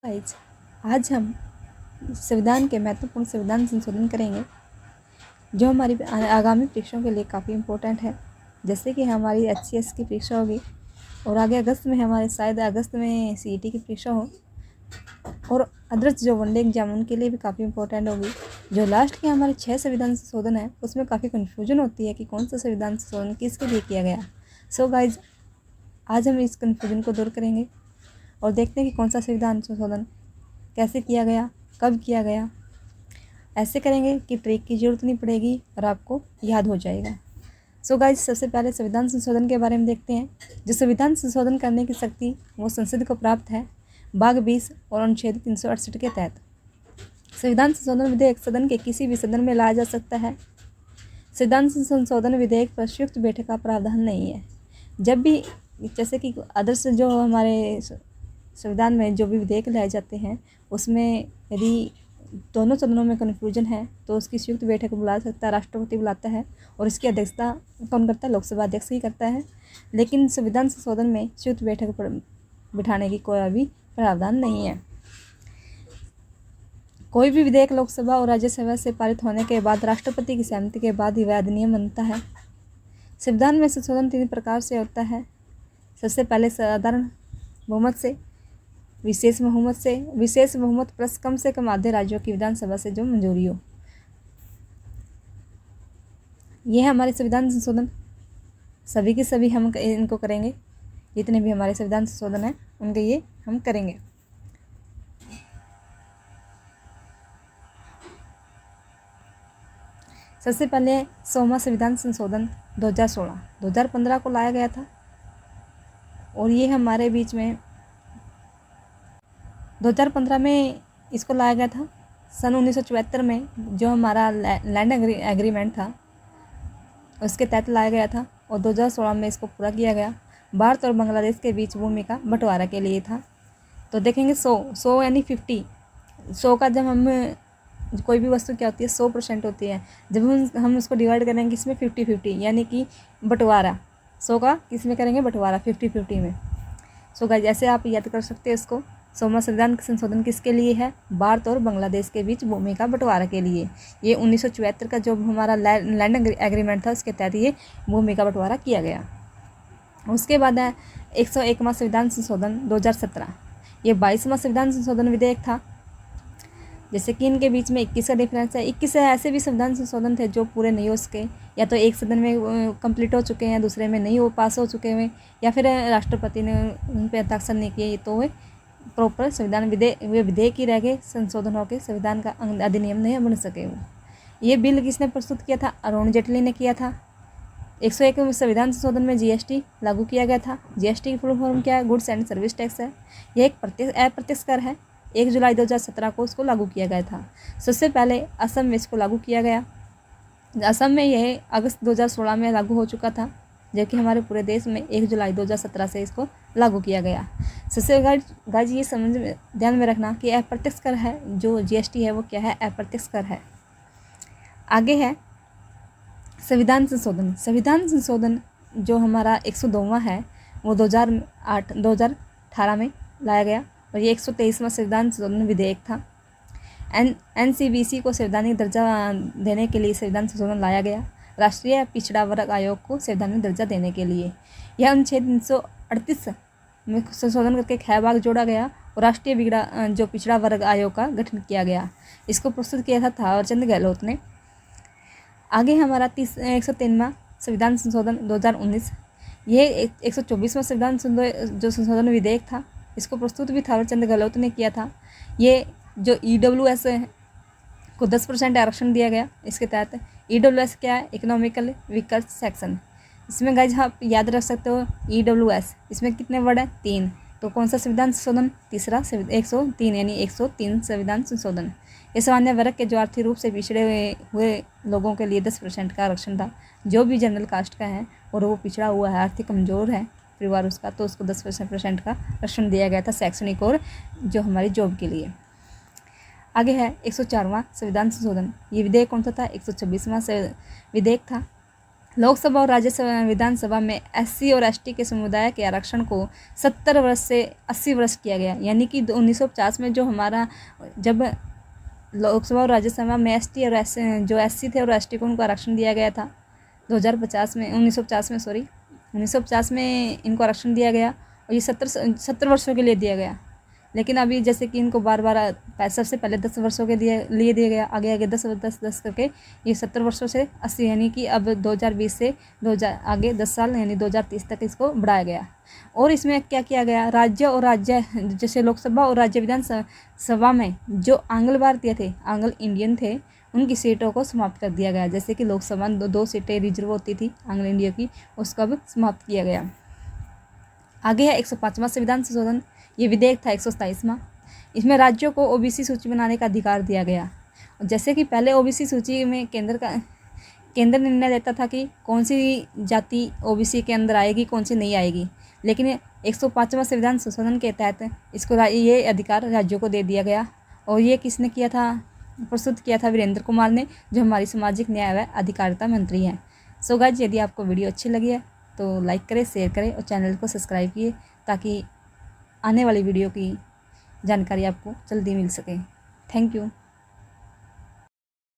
Guys, आज हम संविधान के महत्वपूर्ण संविधान संशोधन करेंगे जो हमारी आगामी परीक्षाओं के लिए काफ़ी इम्पोर्टेंट है। जैसे कि हमारी HCS की परीक्षा होगी और आगे अगस्त में हमारे शायद अगस्त में CET की परीक्षा हो और अदर्स जो वनडे एग्जाम उनके लिए भी काफ़ी इम्पोर्टेंट होगी। जो लास्ट के हमारे 6 संविधान संशोधन है उसमें काफ़ी कन्फ्यूजन होती है कि कौन सा संविधान संशोधन किसके लिए किया गया। सो गाइज, आज हम इस कन्फ्यूजन को दूर करेंगे और देखते हैं कि कौन सा संविधान संशोधन कैसे किया गया, कब किया गया। ऐसे करेंगे कि ट्रिक की ज़रूरत नहीं पड़ेगी और आपको याद हो जाएगा। सो गाइज, सबसे पहले संविधान संशोधन के बारे में देखते हैं। जो संविधान संशोधन करने की शक्ति वो संसद को प्राप्त है भाग 20 और अनुच्छेद 368 के तहत। संविधान संशोधन विधेयक सदन के किसी भी सदन में लाया जा सकता है। संविधान संशोधन विधेयक पर संयुक्त बैठक का प्रावधान नहीं है। जब भी जैसे कि अदर्स जो हमारे संविधान में जो भी विधेयक लाए जाते हैं उसमें यदि दोनों सदनों में कन्फ्यूजन है तो उसकी संयुक्त बैठक बुला सकता है, राष्ट्रपति बुलाता है और इसकी अध्यक्षता कौन करता है? लोकसभा अध्यक्ष ही करता है। लेकिन संविधान संशोधन में संयुक्त बैठक पर बिठाने की कोई अभी प्रावधान नहीं है। कोई भी विधेयक लोकसभा और राज्यसभा से पारित होने के बाद राष्ट्रपति की सहमति के बाद ही वह अधिनियम बनता है। संविधान में संशोधन 3 प्रकार से होता है। सबसे पहले साधारण बहुमत से, विशेष बहुमत से, विशेष बहुमत प्लस कम से कम आधे राज्यों की विधानसभा से जो मंजूरी हो। ये है हमारे संविधान संशोधन। सभी के सभी हम इनको करेंगे। जितने भी हमारे संविधान संशोधन हैं उनके ये हम करेंगे। सबसे पहले 100वां संविधान संशोधन 2016 2015 को लाया गया था और ये हमारे बीच में 2015 में इसको लाया गया था। सन 1974 में जो हमारा लैंड एग्रीमेंट था उसके तहत लाया गया था और 2016 में इसको पूरा किया गया। भारत और बांग्लादेश के बीच भूमि का बंटवारा के लिए था। तो देखेंगे 100 यानी 50। 100 का जब हम कोई भी वस्तु क्या होती है 100% होती है। जब हम उसको डिवाइड करेंगे इसमें 50-50 यानी कि बंटवारा 100 का किस में करेंगे? बंटवारा 50-50 में। सो गाइस, ऐसे आप याद कर सकते हैं इसको। 100वां संविधान संशोधन किसके लिए है? भारत और बांग्लादेश के बीच भूमि का बंटवारा के लिए। ये 1974 का जो हमारा लैंड एग्रीमेंट था उसके तहत ये भूमि का बंटवारा किया गया। उसके बाद है 101वां संविधान संशोधन 2017। ये 22वां संविधान संशोधन विधेयक था। जैसे कि इनके बीच में 21 का डिफरेंस है। 21 ऐसे भी संविधान संशोधन थे जो पूरे नहीं हो सके, या तो एक सदन में कंप्लीट हो चुके हैं, दूसरे में नहीं हो पास हो चुके हुए, या फिर राष्ट्रपति ने उन पर हस्ताक्षर नहीं किए तो वे प्रॉपर संविधान विधेयक ही रह गए, संशोधन होकर संविधान का अधिनियम नहीं बन सके। वो ये बिल किसने प्रस्तुत किया था? अरुण जेटली ने किया था। 101 संविधान संशोधन में GST लागू किया गया था। GST की फुल फॉर्म क्या है? गुड्स एंड सर्विस टैक्स है। यह एक अप्रत्यक्ष कर है। 1 जुलाई 2017 को उसको लागू किया गया था। सबसे पहले असम में इसको लागू किया गया। असम में यह अगस्त 2016 में लागू हो चुका था, जबकि हमारे पूरे देश में 1 जुलाई 2017 से इसको लागू किया गया। सबसे गाइस, ये ध्यान में रखना कि अप्रत्यक्ष कर है। जो GST है वो क्या है? अप्रत्यक्ष कर है। आगे है संविधान संशोधन। संविधान संशोधन जो हमारा 102वां है वो 2018 में लाया गया और ये 123वां संविधान संशोधन विधेयक था। NCBC को संवैधानिक दर्जा देने के लिए संविधान संशोधन लाया गया। राष्ट्रीय पिछड़ा वर्ग आयोग को संवैधानिक दर्जा देने के लिए यह अनुच्छेद 338 में संशोधन करके 6 भाग जोड़ा गया और राष्ट्रीय जो पिछड़ा वर्ग आयोग का गठन किया गया। इसको प्रस्तुत किया था थावरचंद गहलोत ने। आगे हमारा 103वां संविधान संशोधन 2019। ये 124वां संविधान जो संशोधन विधेयक था इसको प्रस्तुत भी थावरचंद गहलोत ने किया था। ये जो EWS को 10% आरक्षण दिया गया। इसके तहत EWS क्या है? Economical weaker section. इसमें गाइज आप याद रख सकते हो EWS, इसमें कितने वर्ड हैं? 3। तो कौन सा संविधान संशोधन? तीसरा 103 यानी 103 संविधान संशोधन। ये सामान्य वर्ग के जो आर्थिक रूप से पिछड़े हुए लोगों के लिए 10% का आरक्षण था। जो भी जनरल कास्ट का है और वो पिछड़ा हुआ है, आर्थिक कमज़ोर है परिवार उसका, तो उसको 10% का आरक्षण दिया गया था शैक्षणिक और जो हमारी जॉब के लिए। आगे है 104वां संविधान संशोधन। ये विधेयक कौन सा था? 126वां विधेयक था। लोकसभा और राज्यसभा विधानसभा में एससी और एसटी के समुदाय के आरक्षण को 70 वर्ष से 80 वर्ष किया गया। यानी कि 1950 में जो हमारा जब लोकसभा और राज्यसभा में एसटी और जो एससी थे और एसटी को उनको आरक्षण दिया गया था 1950 में इनको आरक्षण दिया गया और ये 70 वर्षों के लिए दिया गया। लेकिन अभी जैसे कि इनको बार सबसे पहले 10 वर्षों के लिए दिया गया, आगे आगे 10 करके ये 70 वर्षों से 80, यानी कि अब 2020 से 2000 आगे 10 साल यानी 2030 तक इसको बढ़ाया गया। और इसमें क्या किया गया, राज्य जैसे लोकसभा और राज्य विधानसभा में जो आंग्ल भारतीय थे, आंग्ल इंडियन थे, उनकी सीटों को समाप्त कर दिया गया। जैसे कि लोकसभा में 2 सीटें रिजर्व होती थी आंग्ल इंडिया की, उसको अब समाप्त किया गया। आगे है 105वां संविधान संशोधन। ये विधेयक था 127वां। इसमें राज्यों को ओबीसी सूची बनाने का अधिकार दिया गया। जैसे कि पहले ओबीसी सूची में केंद्र निर्णय लेता था कि कौन सी जाति ओबीसी के अंदर आएगी, कौन सी नहीं आएगी, लेकिन 105वां संविधान संशोधन के तहत इसको ये अधिकार राज्यों को दे दिया गया। और ये किसने किया था, प्रस्तुत किया था वीरेंद्र कुमार ने, जो हमारी सामाजिक न्याय व अधिकारिता मंत्री हैं। सो गाइस, यदि आपको वीडियो अच्छी लगी है तो लाइक करें, शेयर करें और चैनल को सब्सक्राइब कीजिए ताकि आने वाली वीडियो की जानकारी आपको जल्दी मिल सके। Thank you.